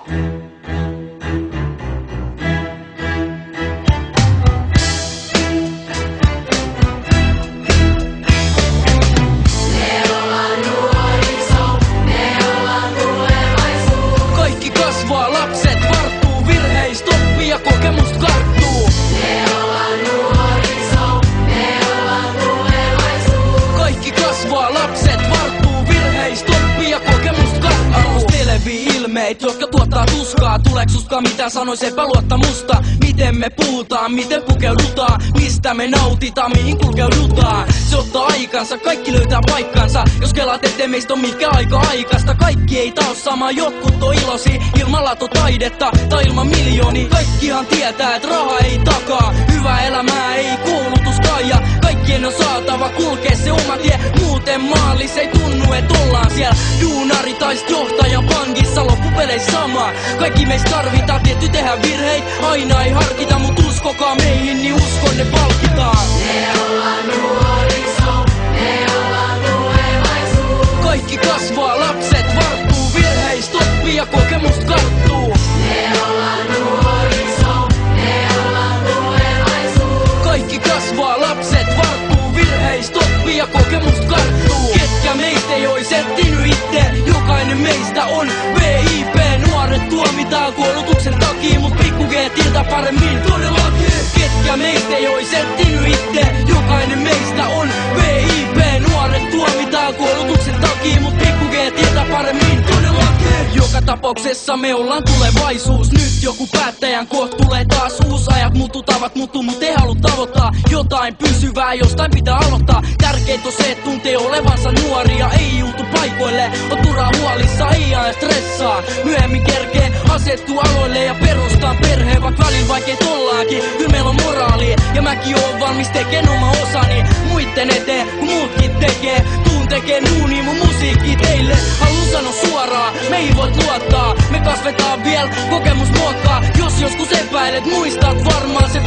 Kaikki kasvaa, lapset varttuu, virheistä oppii ja kokemusta karttuu. Kaikki kasvaa, lapset varttuu, virheistä oppii ja kokemusta karttuu. Arvostelevia ilmeitä, jotka tuottaa tuskaa. Tuleeks susta mitä sanois epäluottamusta? Miten me puhutaan, miten pukeudutaan, mistä me nautitaan, mihin kulkeudutaan? Se ottaa aikansa, kaikki löytää paikkansa. Jos kelaat ettei meistä on mikä aikaista. Kaikki ei tää oo sama, jotkut on ilosi ilman latotaidetta tai ilman miljoonia. Kaikkihan tietää, et raha ei takaa hyvää elämää, ei koulutuskaan. Ja kaikkien on saatava kulkee se oma tie. Muuten maallis ei tunnu, et ollaan siellä duunari tai johtajan pankissa. Loppupeleissä sama, kaikki meistä tarvitaan. Tietty tehdään virheitä, aina ei harkita, mut uskokaa meihin, niin uskon ne palkitaan. Kaikki kasvaa, lapset varttuu, virheistä oppii ja kokemusta karttuu. Kaikki kasvaa, lapset varttuu, virheistä oppii ja kokemusta karttuu. Ketkä meistä ei ois etsinyt itse, jokainen meistä on VIP. Nuoret tuomitaan koulutuksen takia, mut pikku G tietää paremmin todellakin. Ketkä meistä ei ois etsinyt itse, jokainen meistä on VIP. Nuoret tuomitaan koulutuksen takia, mut pikku G tietää paremmin todellakin. Joka tapauksessa me ollaan tulevaisuus. Nyt joku päättäjän kohta tulee taas uus. Ajat muuttuu, tavat muuttuu, mut ei halu tavoittaa jotain pysyvää, jostain pitää aloittaa. Tärkeintä on se, et tuntee olevansa nuoria. Ei juutu paikoille, on turhaa huolissa, ei aina stressaa. Myöhemmin kerkeen asettuu aloille ja perustaa perheen, vaikka välillä vaikeet ollaankin. Kyllä meillä on moraalia ja mäkin oon valmis tekeen oma osani muitten eteen, kun muutkin tekee. Tuun tekee duunia mun musiikki teille. Haluun sanoa suoraan, meihin voit luottaa. Me kasvetaan vielä, kokemus muokkaa. Jos joskus epäilet, muistat varmaan se